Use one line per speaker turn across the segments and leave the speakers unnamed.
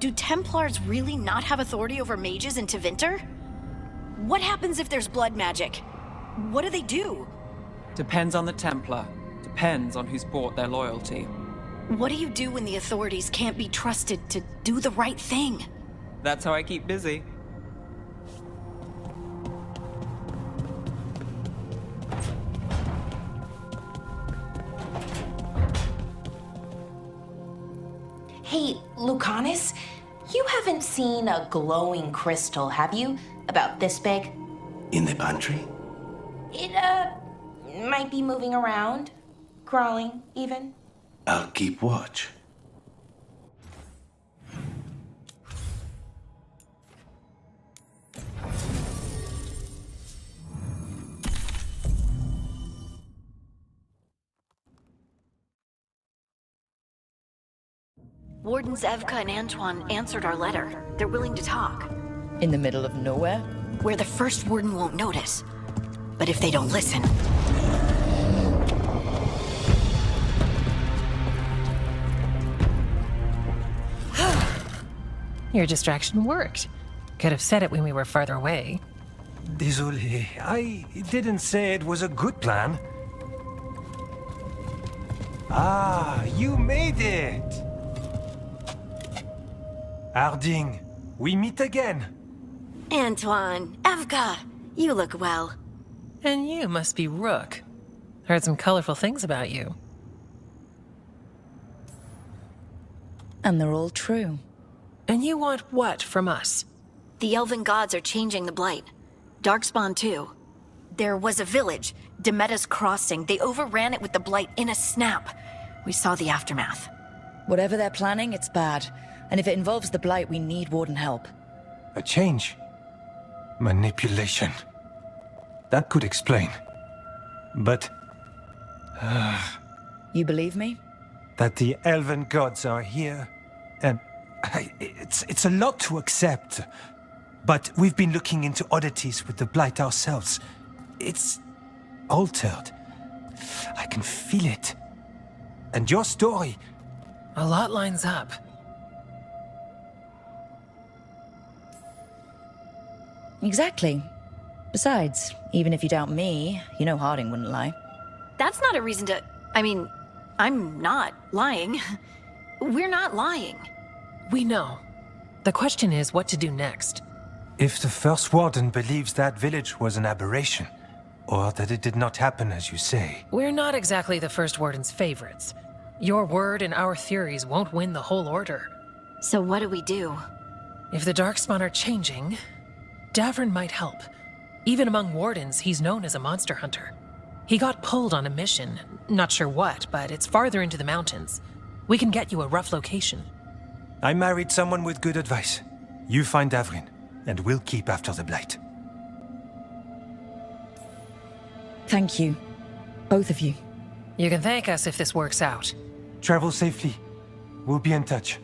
do Templars really not have authority over mages in Tevinter? What happens if there's blood magic? What do they do?
Depends on the Templar. Depends on who's bought their loyalty.
What do you do when the authorities can't be trusted to do the right thing?
That's how I keep busy.
Hey, Lucanus, you haven't seen a glowing crystal, have you? About this big?
In the pantry?
It, might be moving around. Crawling, even.
I'll keep watch.
Wardens Evka and Antoine answered our letter. They're willing to talk.
In the middle of nowhere?
Where the first warden won't notice. But if they don't listen...
Your distraction worked. Could have said it when we were farther away.
Désolé, I didn't say it was a good plan. Ah, you made it! Harding, we meet again.
Antoine, Evka, you look well.
And you must be Rook. Heard some colorful things about you.
And they're all true.
And you want what from us?
The elven gods are changing the Blight. Darkspawn too. There was a village, Demeta's Crossing. They overran it with the Blight in a snap. We saw the aftermath.
Whatever they're planning, it's bad. And if it involves the Blight, we need Warden help.
A change. Manipulation. That could explain. But...
You believe me?
that the elven gods are here, and it's a lot to accept. But we've been looking into oddities with the Blight ourselves. It's altered. I can feel it. And your story...
A lot lines up.
Exactly. Besides, even if you doubt me, you know Harding wouldn't lie.
That's not a reason to... I mean, I'm not lying. We're not lying.
We know. The question is what to do next.
If the First Warden believes that village was an aberration, or that it did not happen as you say...
We're not exactly the First Warden's favorites. Your word and our theories won't win the whole order.
So what do we do?
If the Darkspawn are changing, Davrin might help. Even among Wardens, he's known as a monster hunter. He got pulled on a mission. Not sure what, but it's farther into the mountains. We can get you a rough location.
I married someone with good advice. You find Davrin, and we'll keep after the Blight.
Thank you. Both of you.
You can thank us if this works out.
Travel safely. We'll be in touch.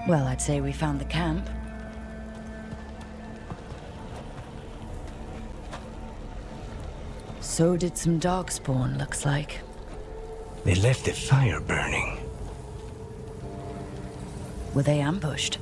Well, I'd say we found the camp. So did some Darkspawn, looks like.
They left the fire burning.
Were they ambushed?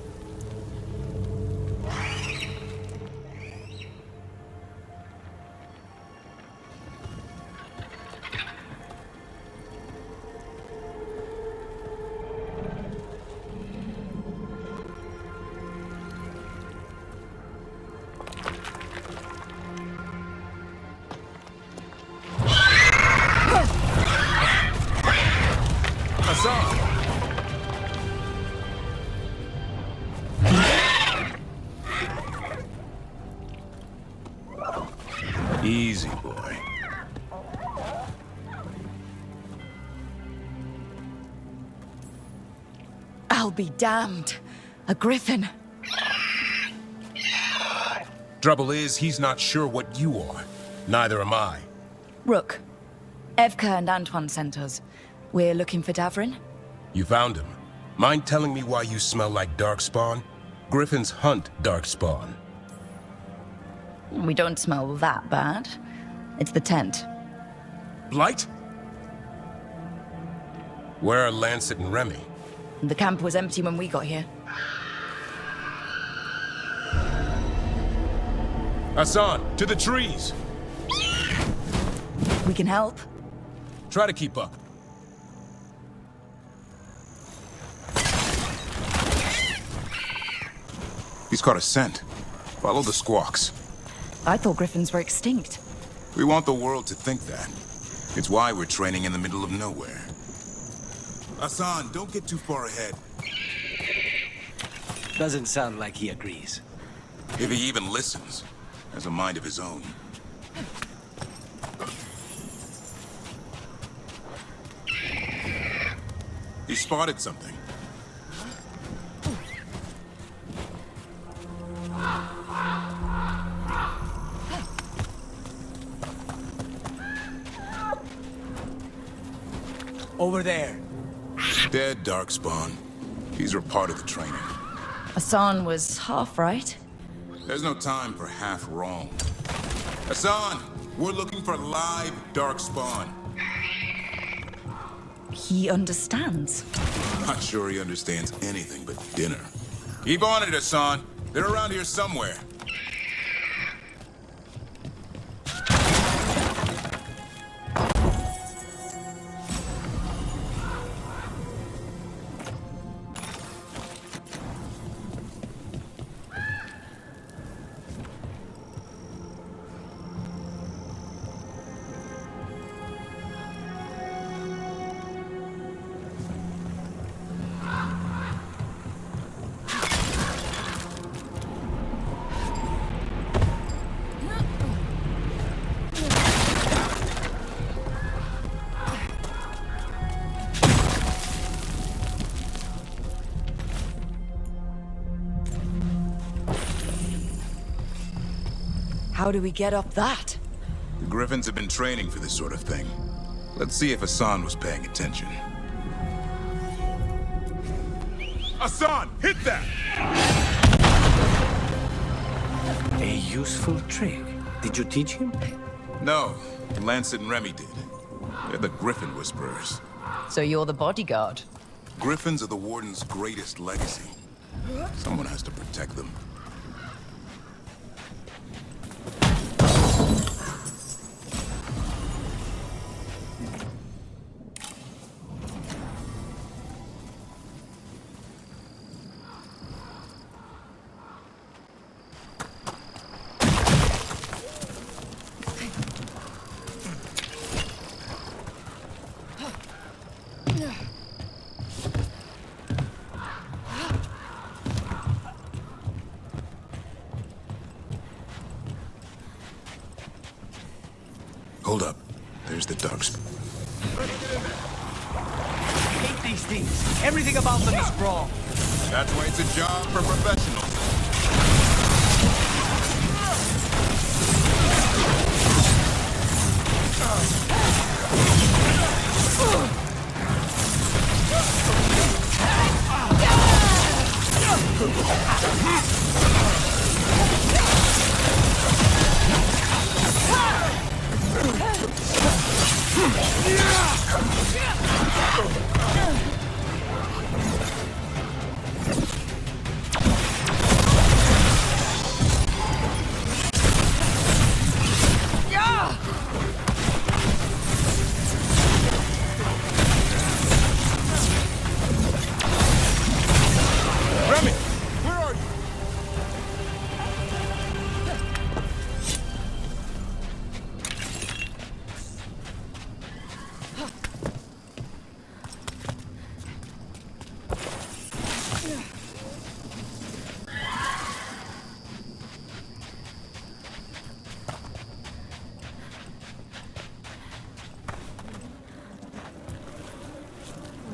Easy, boy.
I'll be damned. A griffin.
Trouble is, he's not sure what you are. Neither am I.
Rook. Evka and Antoine sent us. We're looking for Davrin.
You found him? Mind telling me why you smell like darkspawn? Griffins hunt darkspawn.
We don't smell that bad. It's the tent.
Blight? Where are Lancet and Remy?
The camp was empty when we got here.
Hassan, to the trees!
We can help.
Try to keep up.
He's caught a scent. Follow the squawks.
I thought griffins were extinct.
We want the world to think that. It's why we're training in the middle of nowhere. Hassan, don't get too far ahead.
Doesn't sound like he agrees.
If he even listens, has a mind of his own. He spotted something.
Over there.
Dead darkspawn. These are part of the training.
Hassan was half right.
There's no time for half wrong. Hassan, we're looking for live darkspawn.
He understands.
Not sure he understands anything but dinner. Keep on it, Hassan. They're around here somewhere.
How do we get up that?
The Griffins have been training for this sort of thing. Let's see if Hassan was paying attention. Hassan, hit that!
A useful trick. Did you teach him?
No, Lancet and Remy did. They're the Griffin Whisperers.
So you're the bodyguard.
Griffins are the Warden's greatest legacy. Someone has to protect them. Hold up. There's the darkspawn.
Hate these things. Everything about them is wrong.
That's why it's a job for professionals. Remy, where are you?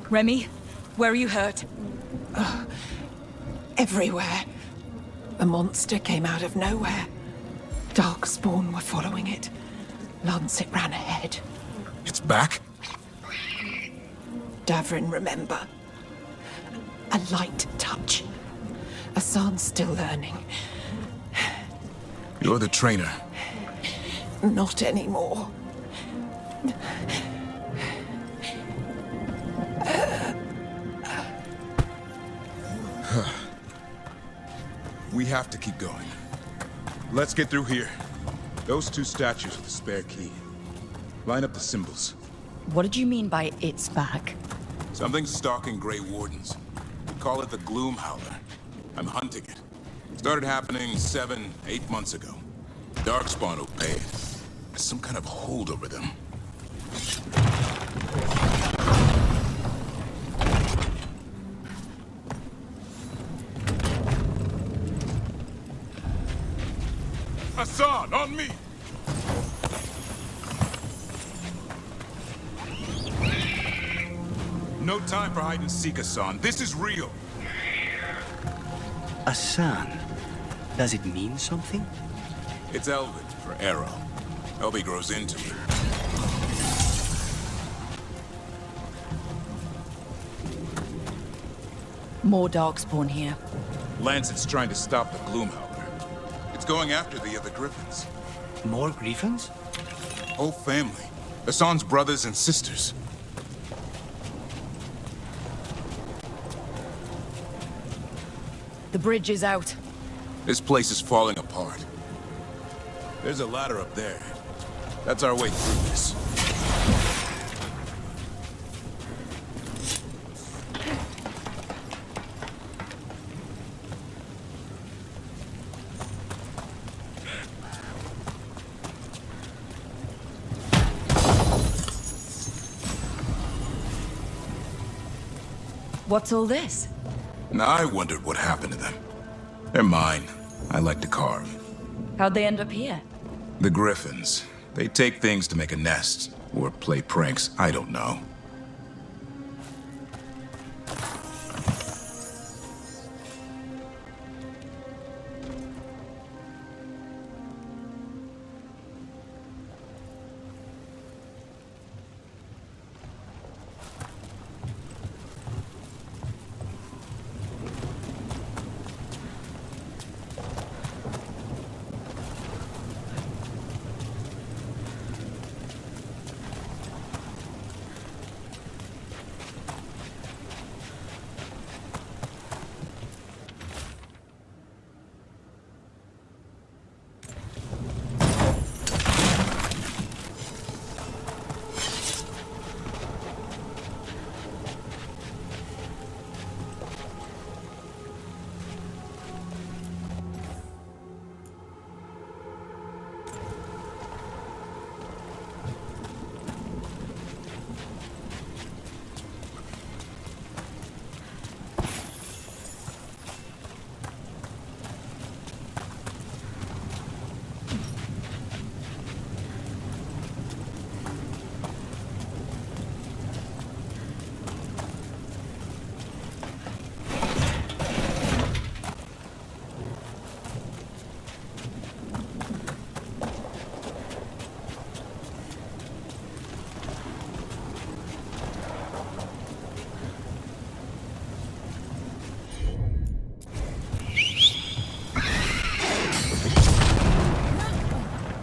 Remy, where are you hurt?
Everywhere. The monster came out of nowhere. Darkspawn were following it. Lancet ran ahead.
It's back?
Davrin, remember.
A light touch. Hassan's still learning.
You're the trainer.
Not anymore.
We have to keep going. Let's get through here. Those two statues are the spare key. Line up the symbols.
What did you mean by it's back?
Something's stalking Grey Wardens. We call it the Gloom Howler. I'm hunting it. Started happening 7, 8 months ago. Darkspawn obeyed. There's some kind of hold over them. Hassan, on me! No time for hide and seek, Hassan. This is real.
Hassan. Does it mean something?
It's Elven for arrow. Elby grows into it.
More darkspawn here.
Lancet's trying to stop the Gloomhowler. It's going after the other Griffins.
More Griffins?
Whole family. Hassan's brothers and sisters.
The bridge is out.
This place is falling apart. There's a ladder up there. That's our way through this.
What's all this?
Now, I wondered what happened to them. They're mine. I like to carve.
How'd they end up here?
The Griffins. They take things to make a nest, or play pranks, I don't know.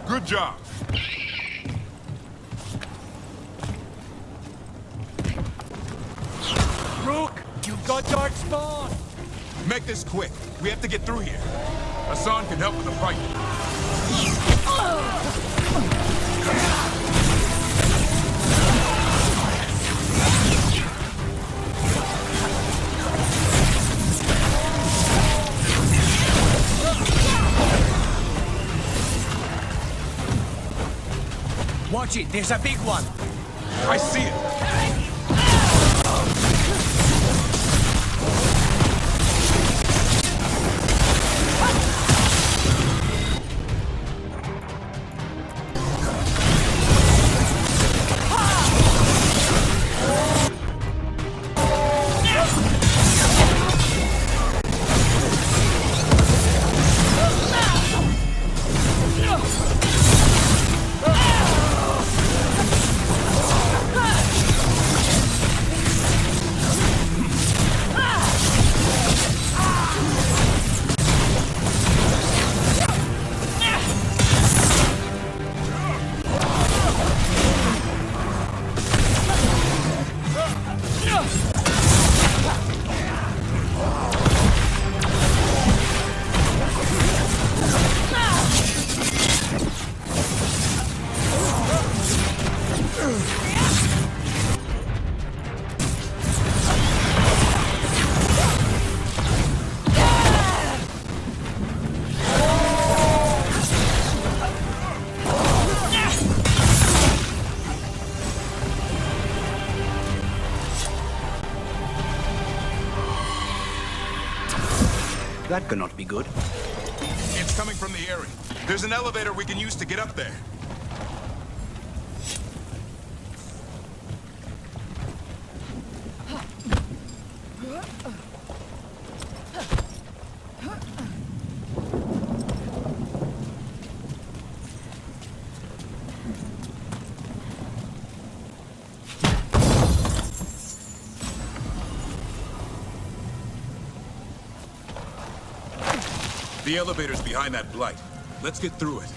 Good job.
Rook, you've got darkspawn.
Make this quick. We have to get through here. Hassan can help with the fight.
Watch it, there's a big one.
I see it.
That cannot be good.
It's coming from the area. There's an elevator we can use to get up there. The elevator's behind that blight. Let's get through it.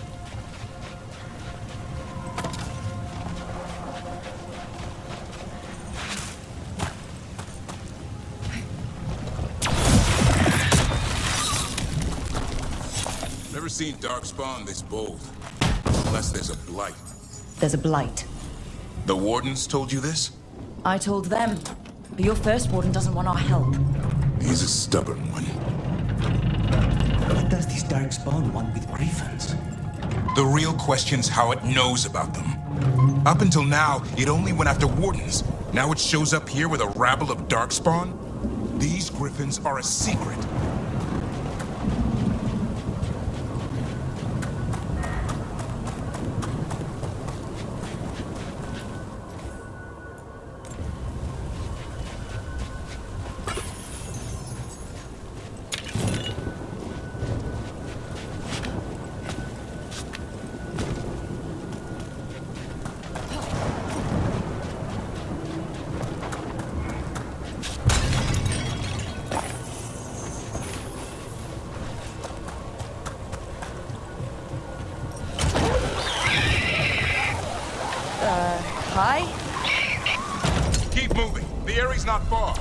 Never seen Darkspawn this bold. Unless there's a blight.
There's a blight.
The Wardens told you this?
I told them. But your first warden doesn't want our help.
He's a stubborn one.
What does this Darkspawn want with Griffons?
The real question's how it knows about them. Up until now, it only went after Wardens. Now it shows up here with a rabble of Darkspawn? These Griffins are a secret.
Hi?
Keep moving. The area's not far.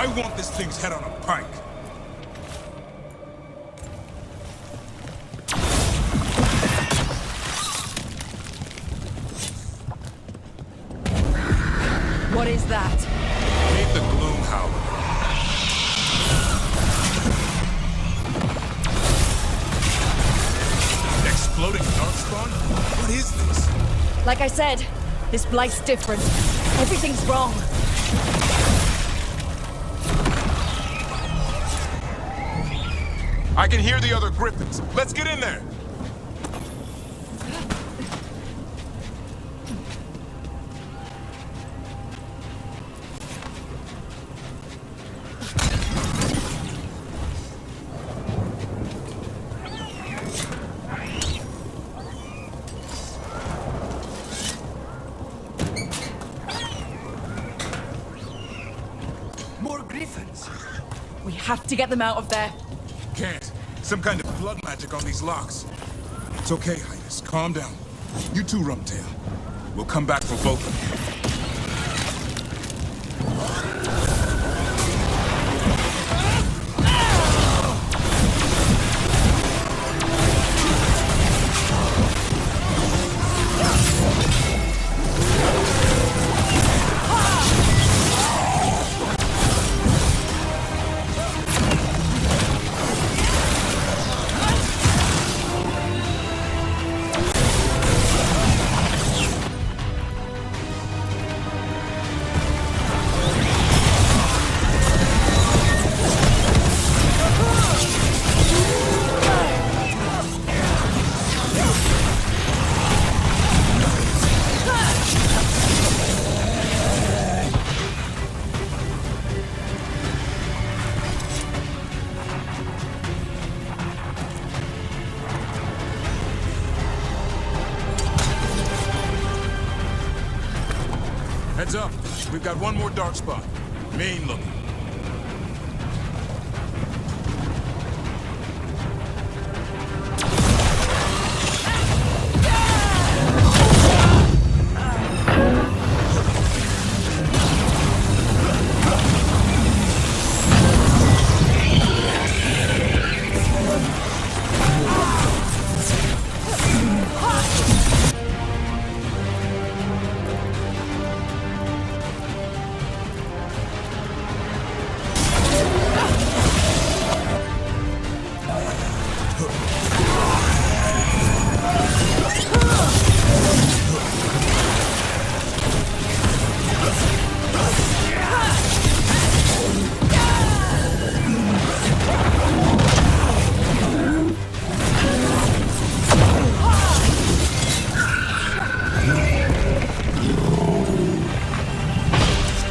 I want this thing's head on a pike.
What is that?
Meet the Gloom Howler. Exploding darkspawn? What is this?
Like I said, this blight's different. Everything's wrong.
I can hear the other griffins. Let's get in there.
More griffins.
We have to get them out of there.
Can't. Some kind of blood magic on these locks. It's okay, Highness. Calm down. You too, Rumtail. We'll come back for both of you. Heads up. We've got one more dark spot. Mean looking.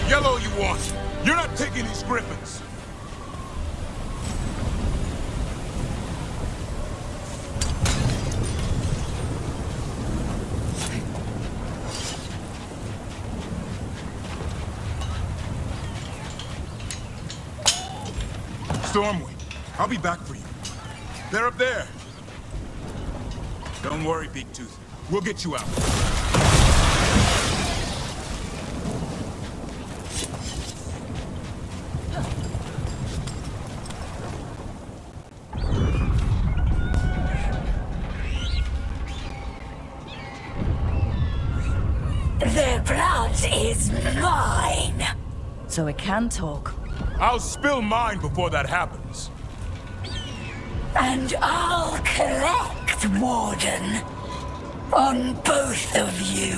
Yellow you want. You're not taking these griffins. Stormwind, I'll be back for you. They're up there. Don't worry, Big Tooth. We'll get you out.
Their blood is mine.
So it can talk.
I'll spill mine before that happens.
And I'll collect, Warden. On both of you.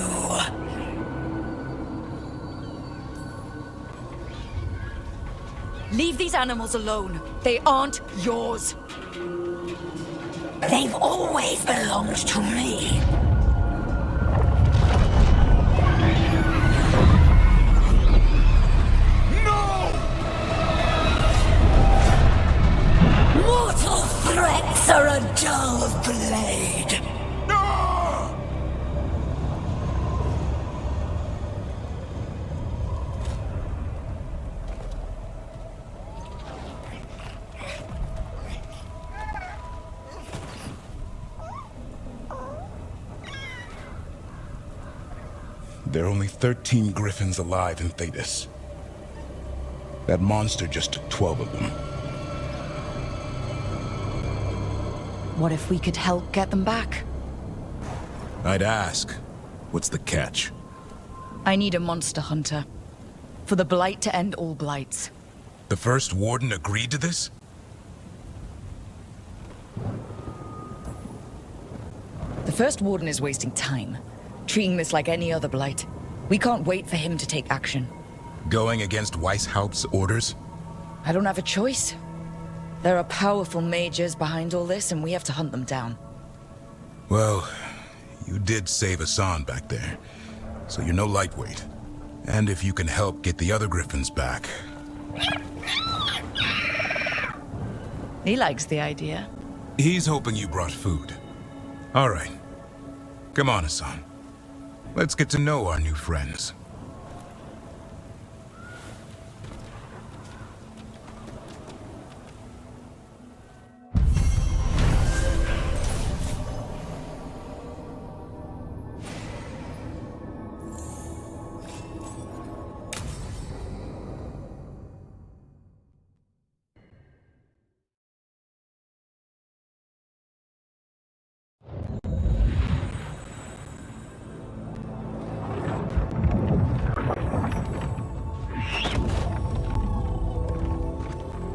Leave these animals alone. They aren't yours.
They've always belonged to me. Mortal threats are a dull blade.
No! There are only 13 griffins alive in Thetis. That monster just took 12 of them.
What if we could help get them back?
I'd ask. What's the catch?
I need a monster hunter. For the Blight to end all blights.
The first warden agreed to this?
The first warden is wasting time, treating this like any other blight. We can't wait for him to take action.
Going against Weishaupt's orders?
I don't have a choice. There are powerful mages behind all this, and we have to hunt them down.
Well, you did save Hassan back there, so you're no lightweight. And if you can help get the other Griffins back...
He likes the idea.
He's hoping you brought food. All right. Come on, Hassan. Let's get to know our new friends.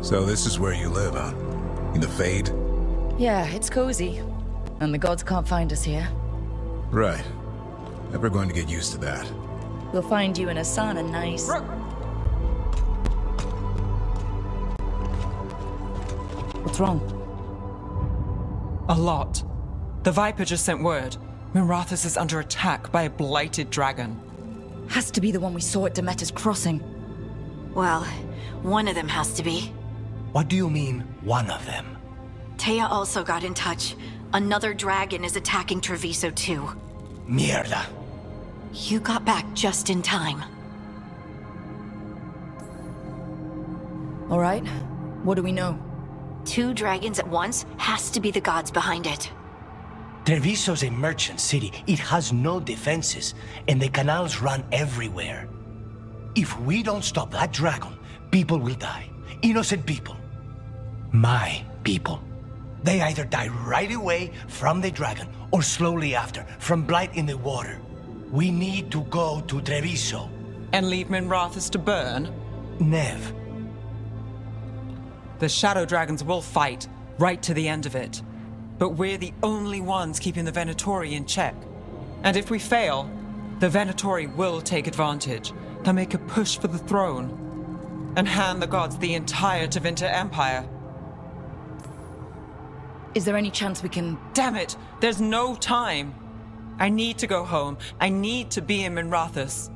So this is where you live, huh? In the Fade?
Yeah, it's cozy. And the gods can't find us here.
Right. Never going to get used to that.
We'll find you in Hassan and nice. What's wrong?
A lot. The Viper just sent word. Minrathous is under attack by a blighted dragon.
Has to be the one we saw at Demeter's Crossing.
Well, one of them has to be.
What do you mean, one of them?
Taya also got in touch. Another dragon is attacking Treviso too.
Mierda.
You got back just in time.
All right. What do we know?
2 dragons at once has to be the gods behind it.
Treviso's a merchant city. It has no defenses, and the canals run everywhere. If we don't stop that dragon, people will die. Innocent people. My people. They either die right away from the dragon, or slowly after, from blight in the water. We need to go to Treviso.
And leave Minrathous to burn?
Nev.
The Shadow Dragons will fight, right to the end of it. But we're the only ones keeping the Venatori in check. And if we fail, the Venatori will take advantage. They'll make a push for the throne, and hand the gods the entire Tevinter Empire.
Is there any chance we can...
Damn it! There's no time! I need to go home. I need to be in Minrathous.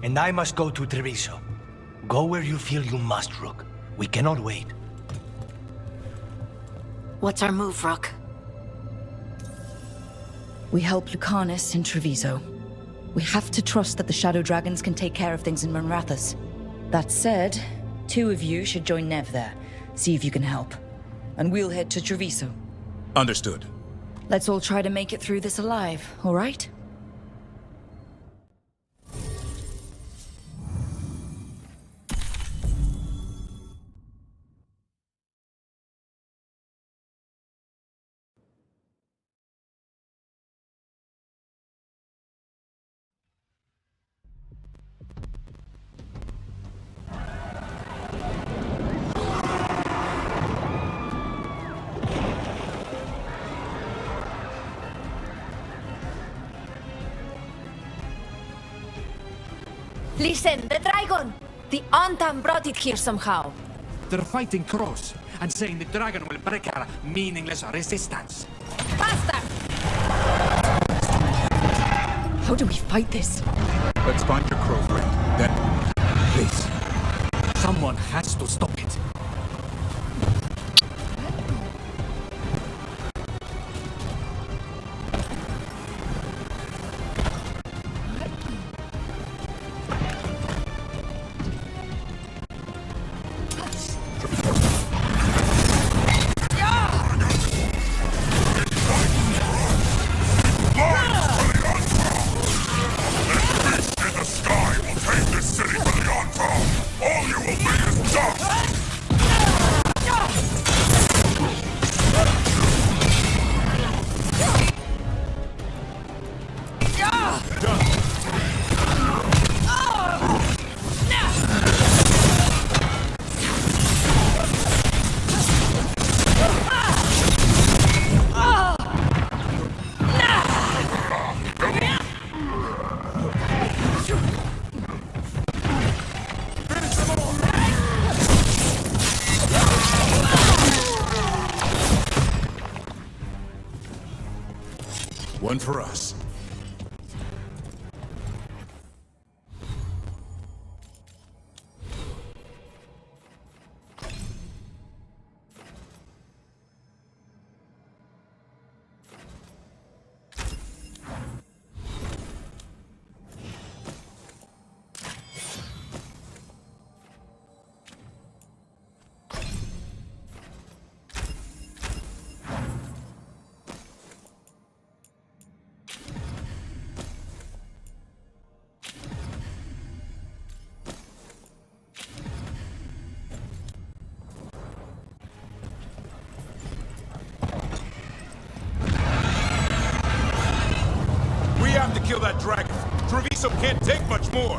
And I must go to Treviso. Go where you feel you must, Rook. We cannot wait.
What's our move, Rook?
We help Lucanus in Treviso. We have to trust that the Shadow Dragons can take care of things in Minrathous. That said, 2 of you should join Nev there. See if you can help. And we'll head to Treviso.
Understood.
Let's all try to make it through this alive, all right?
Listen, the dragon! The Antam brought it here somehow.
They're fighting Cross and saying the dragon will break our meaningless resistance.
Faster!
How do we fight this?
Let's find your crow friend. Then, please.
Someone has to stop it.
All you will be is dust!
One for us. We have to kill that dragon. Treviso can't take much more.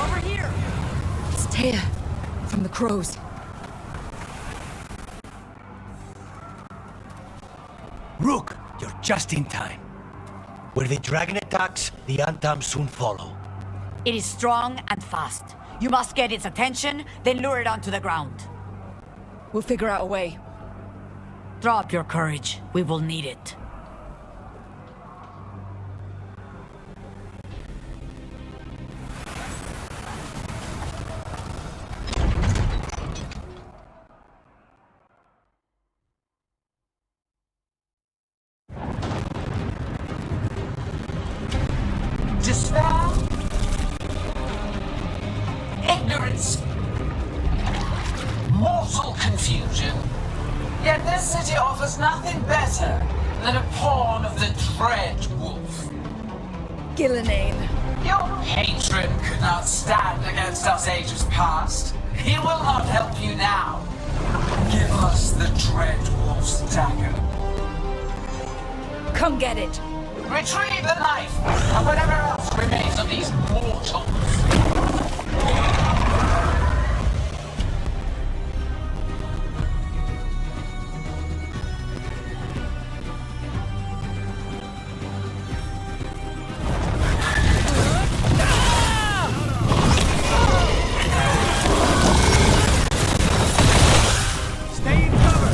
Over here!
It's Taya, from the crows.
Rook, you're just in time. Where the dragon attacks, the Antam soon follow.
It is strong and fast. You must get its attention, then lure it onto the ground.
We'll figure out a way.
Drop your courage. We will need it.
Despair, ignorance, mortal confusion. Yet this city offers nothing better than a pawn of the Dread Wolf.
Gillenane.
Your patron could not stand against us ages past. He will not help you now. Give us the Dread Wolf's dagger.
Come get it.
Retrieve the knife and whatever else remains of these mortals.
Stay in cover!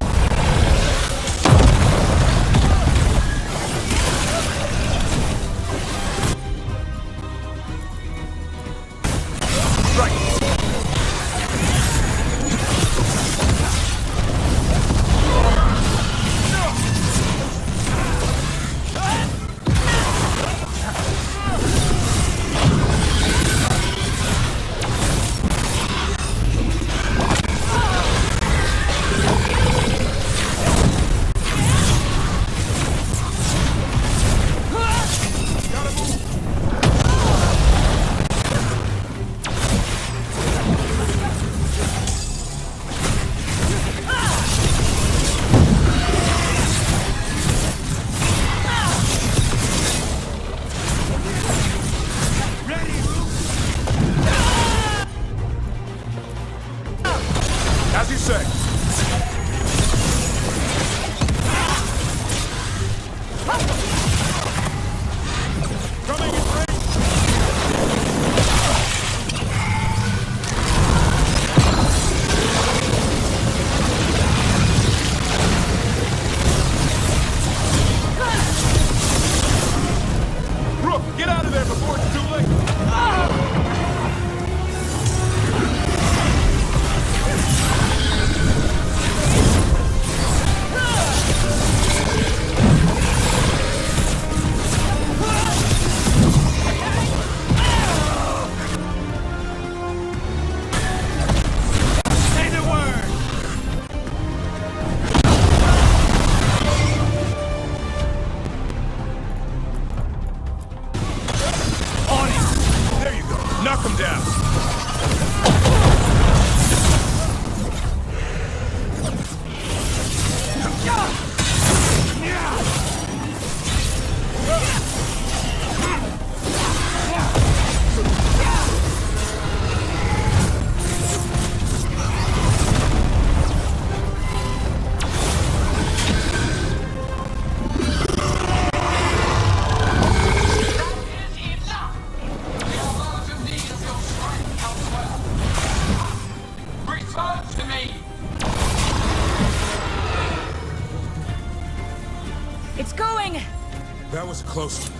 was a close one.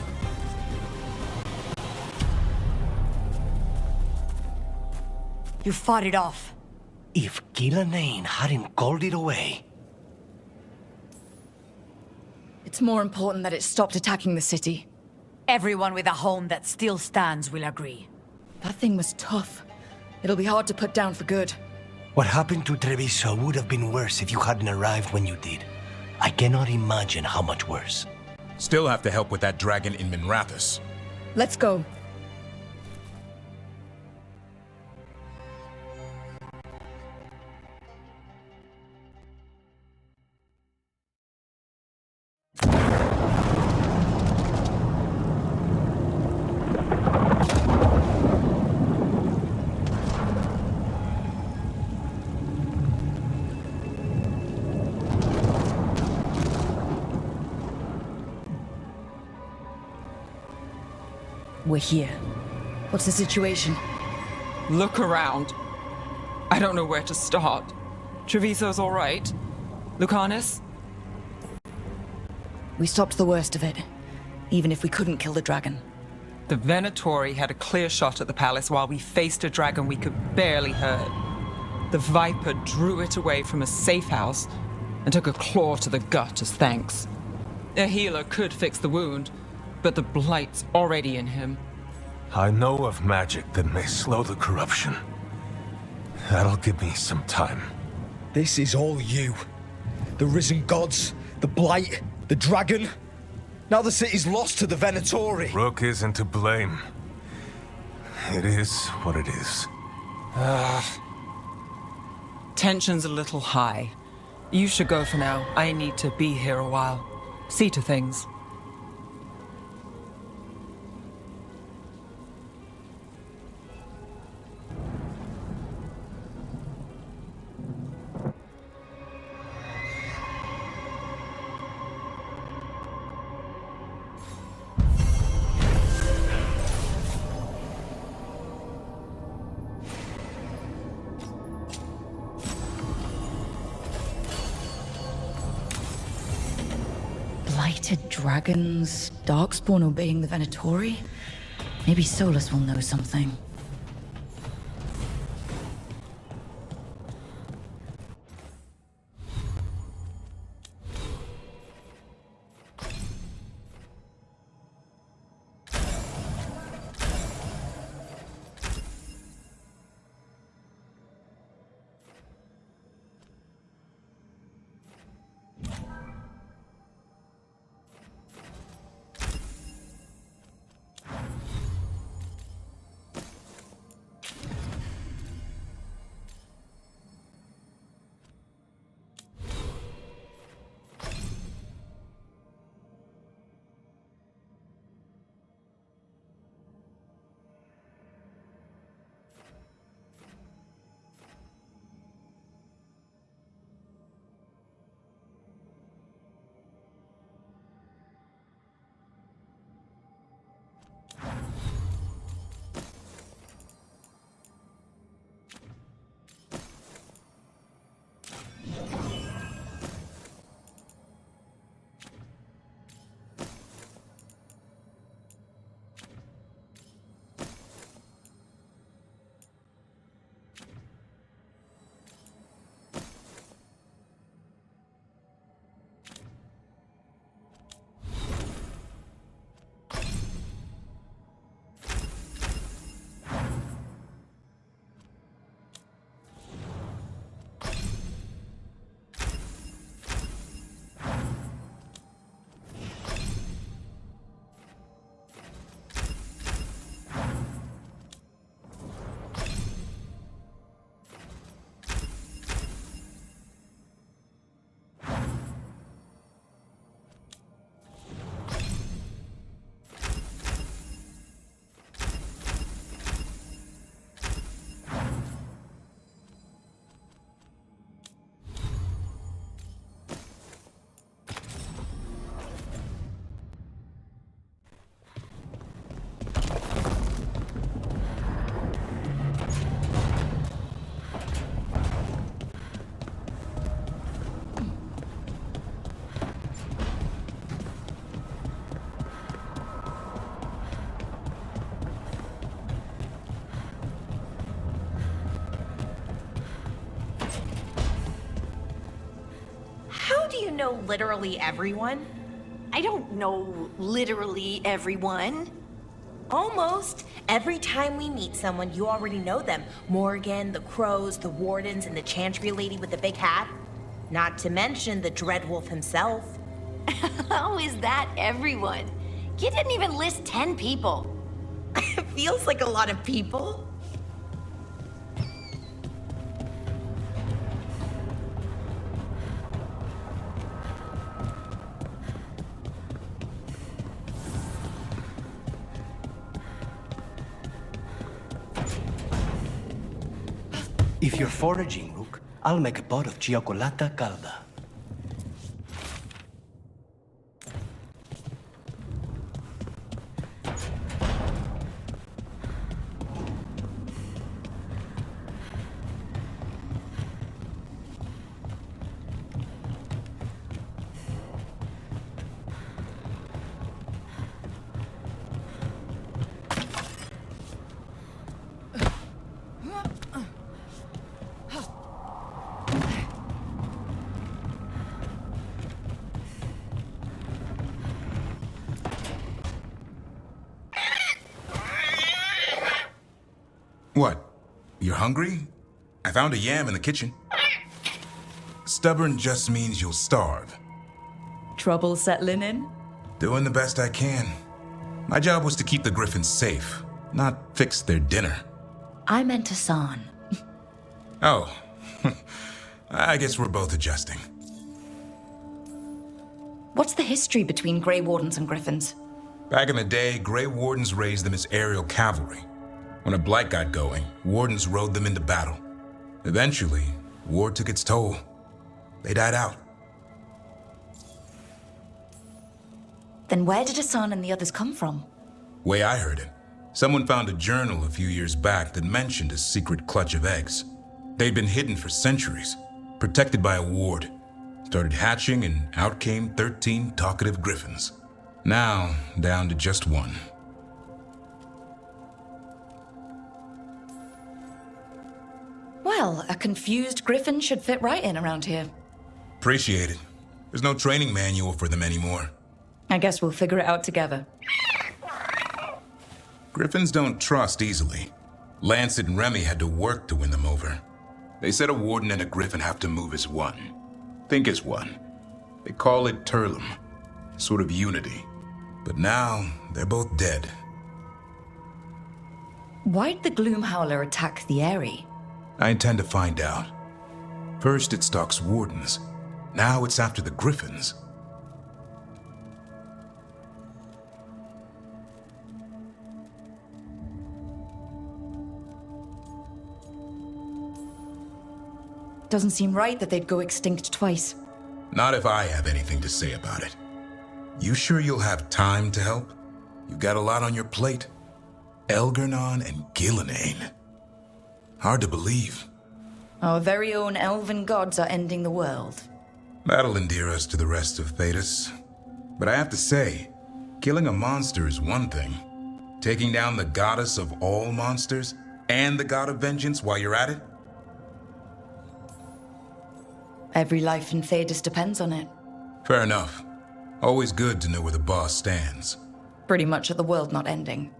You fought it off.
If Gillanane hadn't called it away...
It's more important that it stopped attacking the city.
Everyone with a home that still stands will agree.
That thing was tough. It'll be hard to put down for good.
What happened to Treviso would have been worse if you hadn't arrived when you did. I cannot imagine how much worse.
Still have to help with that dragon in Minrathous.
Let's go. We're here. What's the situation?
Look around. I don't know where to start. Treviso's all right. Lucanus?
We stopped the worst of it, even if we couldn't kill the dragon.
The Venatori had a clear shot at the palace while we faced a dragon we could barely hurt. The Viper drew it away from a safe house and took a claw to the gut as thanks. A healer could fix the wound, but the blight's already in him.
I know of magic that may slow the corruption. That'll give me some time.
This is all you. The risen gods, the blight, the dragon. Now the city's lost to the Venatori.
Rook isn't to blame. It is what it is.
Tension's a little high. You should go for now. I need to be here a while. See to things.
Blighted dragons, Darkspawn obeying the Venatori? Maybe Solus will know something.
know literally everyone?
I don't know literally everyone.
Almost. Every time we meet someone, you already know them. Morgan, the crows, the wardens, and the chantry lady with the big hat. Not to mention the Dreadwolf himself.
How is that everyone? You didn't even list 10 people.
It feels like a lot of people.
If you're foraging, Rook, I'll make a pot of chocolata calda.
What? You're hungry? I found a yam in the kitchen. Stubborn just means you'll starve.
Trouble settling in?
Doing the best I can. My job was to keep the Griffins safe, not fix their dinner.
I meant Hassan.
Oh. I guess we're both adjusting.
What's the history between Grey Wardens and Griffins?
Back in the day, Grey Wardens raised them as aerial cavalry. When a blight got going, Wardens rode them into battle. Eventually, war took its toll. They died out.
Then where did Hassan and the others come from?
Way I heard it, someone found a journal a few years back that mentioned a secret clutch of eggs. They'd been hidden for centuries, protected by a ward. Started hatching and out came 13 talkative griffins. Now, down to just one.
Well, a confused griffin should fit right in around here.
Appreciate it. There's no training manual for them anymore.
I guess we'll figure it out together.
Griffins don't trust easily. Lancet and Remy had to work to win them over. They said a warden and a griffin have to move as one. Think as one. They call it Turlum, sort of unity. But now, they're both dead.
Why'd the Gloom Howler attack the Eyrie?
I intend to find out. First it stalks wardens. Now it's after the griffins.
Doesn't seem right that they'd go extinct twice.
Not if I have anything to say about it. You sure you'll have time to help? You've got a lot on your plate. Elgernon and Gillenane. Hard to believe.
Our very own elven gods are ending the world.
That'll endear us to the rest of Thetis. But I have to say, killing a monster is one thing. Taking down the goddess of all monsters and the god of vengeance while you're at it?
Every life in Thetis depends on it.
Fair enough. Always good to know where the boss stands.
Pretty much at the world not ending.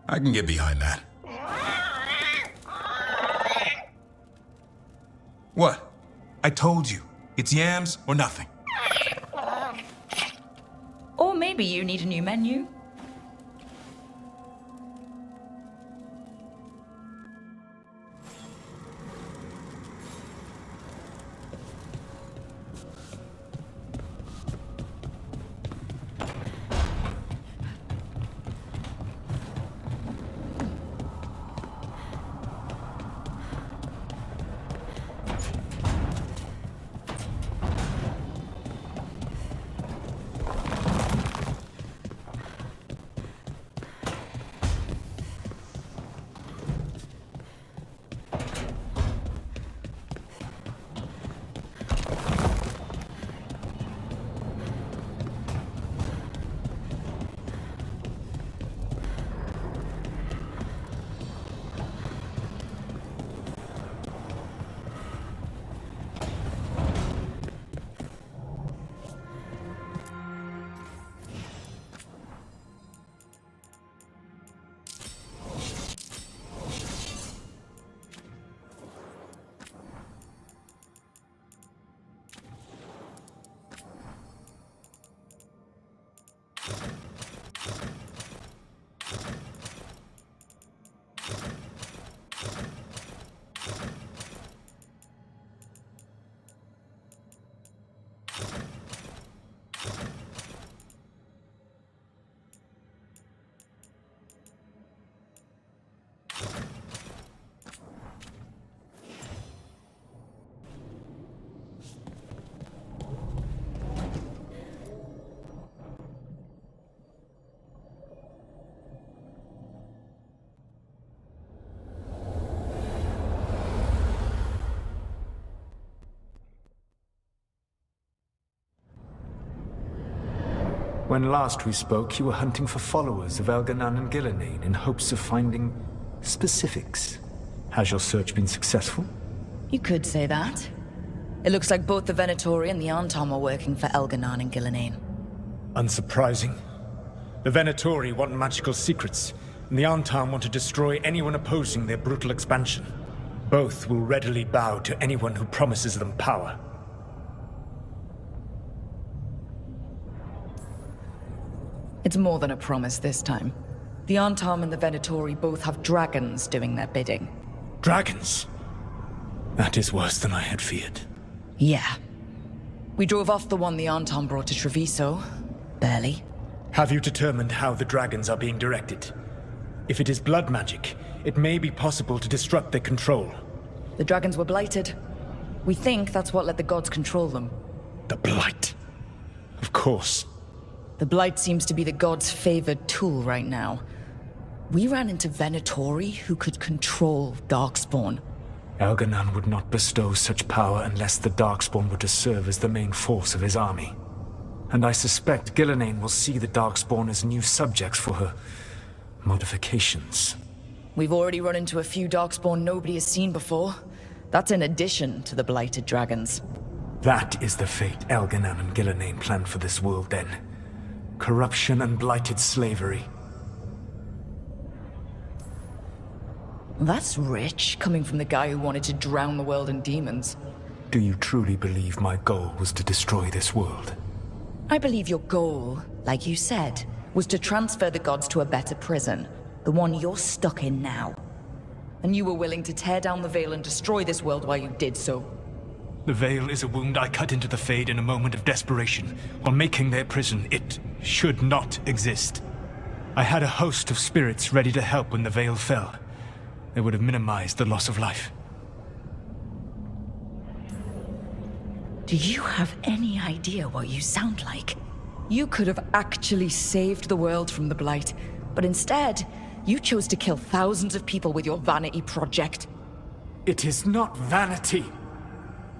I can get behind that. What? I told you. It's yams or nothing.
Or maybe you need a new menu.
When last we spoke, you were hunting for followers of Elganan and Gillenane in hopes of finding specifics. Has your search been successful?
You could say that. It looks like both the Venatori and the Antom are working for Elganan and Gillenane.
Unsurprising. The Venatori want magical secrets, and the Antom want to destroy anyone opposing their brutal expansion. Both will readily bow to anyone who promises them power.
It's more than a promise this time. The Antom and the Venatori both have dragons doing their bidding.
Dragons? That is worse than I had feared.
Yeah. We drove off the one the Antom brought to Treviso. Barely.
Have you determined how the dragons are being directed? If it is blood magic, it may be possible to disrupt their control.
The dragons were blighted. We think that's what let the gods control them.
The Blight. Of course.
The Blight seems to be the gods' favored tool right now. We ran into Venatori who could control Darkspawn.
Elganan would not bestow such power unless the Darkspawn were to serve as the main force of his army. And I suspect Gillenane will see the Darkspawn as new subjects for her modifications.
We've already run into a few Darkspawn nobody has seen before. That's in addition to the blighted dragons.
That is the fate Elganan and Gillenane planned for this world then. Corruption and blighted slavery.
That's rich, coming from the guy who wanted to drown the world in demons.
Do you truly believe my goal was to destroy this world?
I believe your goal, like you said, was to transfer the gods to a better prison. The one you're stuck in now. And you were willing to tear down the Veil and destroy this world while you did so.
The Veil is a wound I cut into the Fade in a moment of desperation, while making their prison. It should not exist. I had a host of spirits ready to help when the Veil fell. They would have minimized the loss of life.
Do you have any idea what you sound like? You could have actually saved the world from the Blight, but instead, you chose to kill thousands of people with your vanity project.
It is not vanity.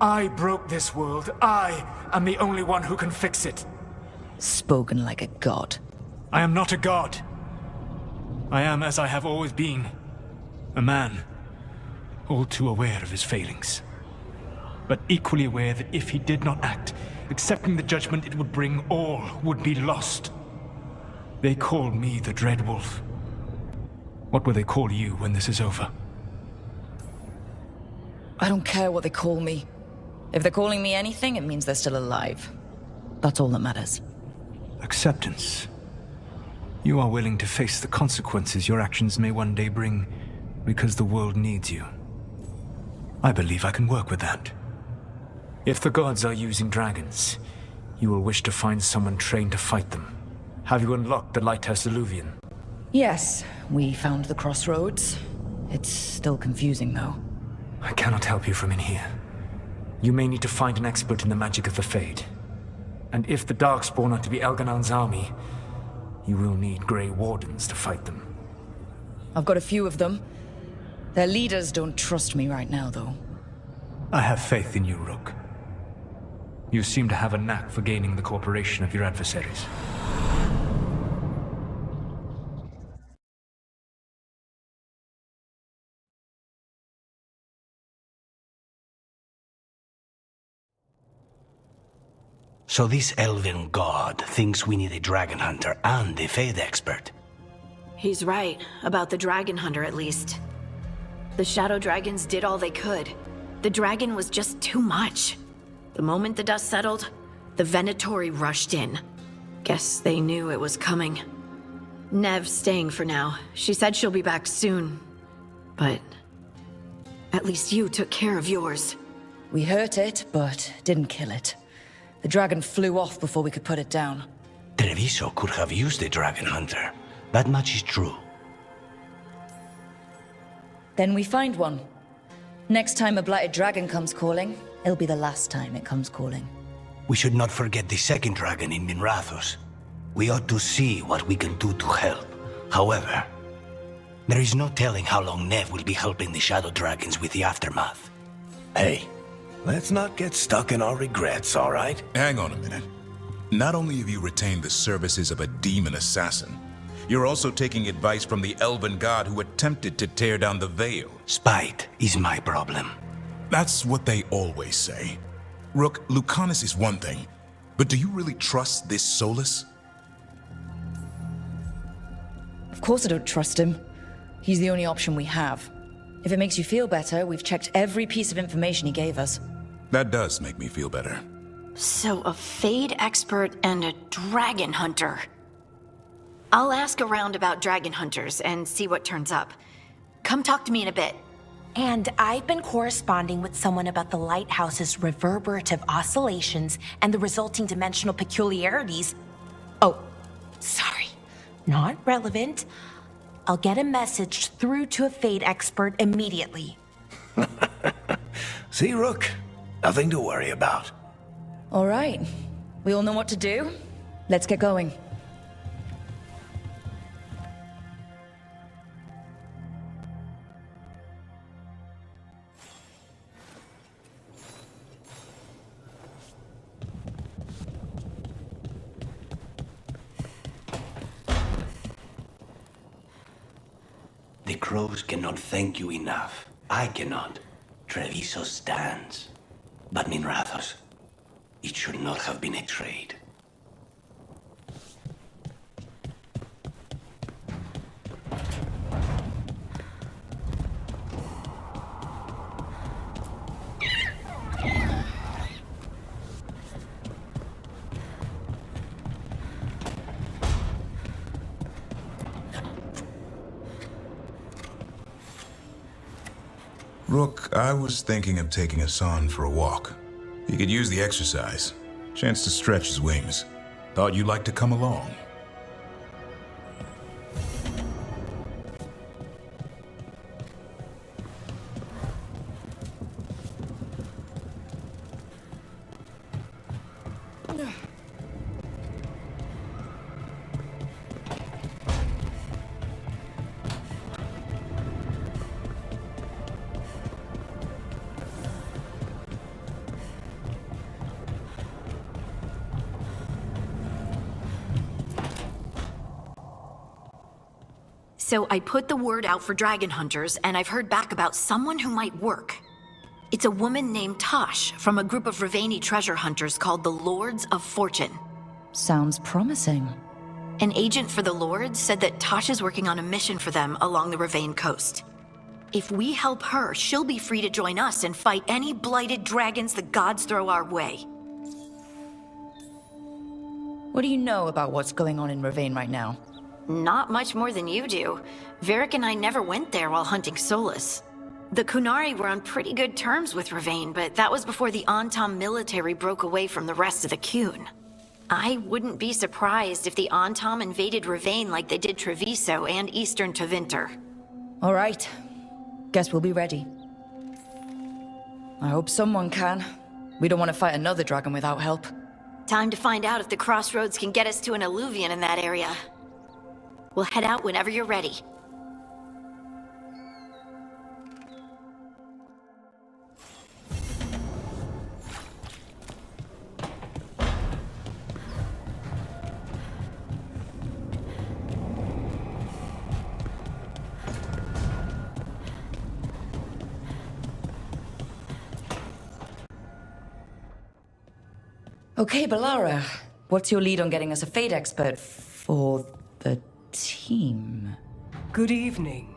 I broke this world. I am the only one who can fix it.
Spoken like a god.
I am not a god. I am as I have always been. A man, all too aware of his failings. But equally aware that if he did not act, accepting the judgment it would bring, all would be lost. They call me the Dread Wolf. What will they call you when this is over?
I don't care what they call me. If they're calling me anything, it means they're still alive. That's all that matters.
Acceptance. You are willing to face the consequences your actions may one day bring because the world needs you. I believe I can work with that. If the gods are using dragons, you will wish to find someone trained to fight them. Have you unlocked the Lighthouse Illuvian?
Yes, we found the crossroads. It's still confusing, though.
I cannot help you from in here. You may need to find an expert in the magic of the Fade. And if the Darkspawn are to be Elganan's army, you will need Grey Wardens to fight them.
I've got a few of them. Their leaders don't trust me right now, though.
I have faith in you, Rook. You seem to have a knack for gaining the cooperation of your adversaries.
So this elven god thinks we need a dragon hunter and a Fade expert.
He's right, about the dragon hunter at least. The shadow dragons did all they could. The dragon was just too much. The moment the dust settled, the Venatori rushed in. Guess they knew it was coming. Nev's staying for now. She said she'll be back soon. But at least you took care of yours.
We hurt it, but didn't kill it. The dragon flew off before we could put it down.
Treviso could have used a dragon hunter. That much is true.
Then we find one. Next time a blighted dragon comes calling, it'll be the last time it comes calling.
We should not forget the second dragon in Minrathos. We ought to see what we can do to help. However, there is no telling how long Nev will be helping the shadow dragons with the aftermath. Hey, let's not get stuck in our regrets, all right?
Hang on a minute. Not only have you retained the services of a demon assassin, you're also taking advice from the elven god who attempted to tear down the veil.
Spite is my problem.
That's what they always say. Rook, Lucanus is one thing, but do you really trust this Solus?
Of course I don't trust him. He's the only option we have. If it makes you feel better, we've checked every piece of information he gave us.
That does make me feel better.
So a Fade expert and a dragon hunter. I'll ask around about dragon hunters and see what turns up. Come talk to me in a bit.
And I've been corresponding with someone about the lighthouse's reverberative oscillations and the resulting dimensional peculiarities. Oh, sorry. Not relevant. I'll get a message through to a Fade expert immediately.
See, Rook? Nothing to worry about.
All right. We all know what to do. Let's get going.
The crows cannot thank you enough. I cannot. Treviso stands. But Minrathos, it should not have been a trade.
Rook, I was thinking of taking Hassan for a walk. He could use the exercise. Chance to stretch his wings. Thought you'd like to come along.
So I put the word out for dragon hunters, and I've heard back about someone who might work. It's a woman named Tosh from a group of Ravani treasure hunters called the Lords of Fortune.
Sounds promising.
An agent for the Lords said that Tosh is working on a mission for them along the Ravane coast. If we help her, she'll be free to join us and fight any blighted dragons the gods throw our way.
What do you know about what's going on in Ravane right now?
Not much more than you do. Varric and I never went there while hunting Solus. The Kunari were on pretty good terms with Ravane, but that was before the Antam military broke away from the rest of the Kun. I wouldn't be surprised if the Antam invaded Ravane like they did Treviso and Eastern Tevinter.
All right. Guess we'll be ready. I hope someone can. We don't want to fight another dragon without help.
Time to find out if the crossroads can get us to an alluvion in that area. We'll head out whenever you're ready.
Okay, Balara. What's your lead on getting us a Fade expert for the team?
Good evening.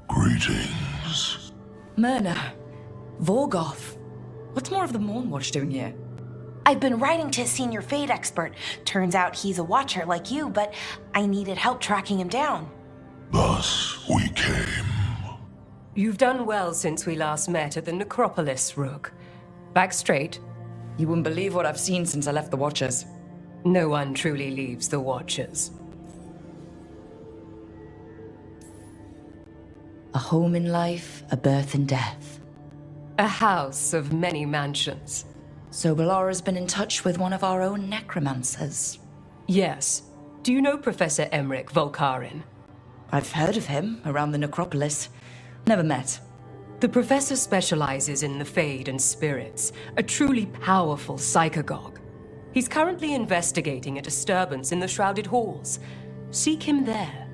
Greetings.
Myrna. Vorgoth. What's more of the Mornwatch doing here?
I've been writing to a senior Fade expert. Turns out he's a watcher like you, but I needed help tracking him down.
Thus we came. You've done well since we last met at the Necropolis, Rook. Back straight.
You wouldn't believe what I've seen since I left the Watchers.
No one truly leaves the Watchers.
A home in life, a birth in death.
A house of many mansions.
So Balara's been in touch with one of our own necromancers.
Yes. Do you know Professor Emmerich Volkarin?
I've heard of him around the Necropolis. Never met.
The professor specializes in the Fade and spirits, a truly powerful psychagogue. He's currently investigating a disturbance in the Shrouded Halls. Seek him there.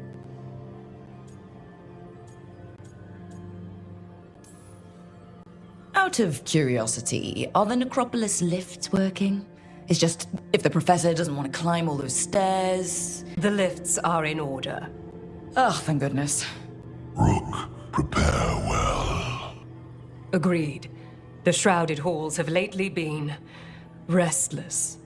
Out of curiosity, are the Necropolis lifts working? It's just, if the professor doesn't want to climb all those stairs...
The lifts are in order.
Oh, thank goodness.
Rook, prepare well.
Agreed. The Shrouded Halls have lately been restless.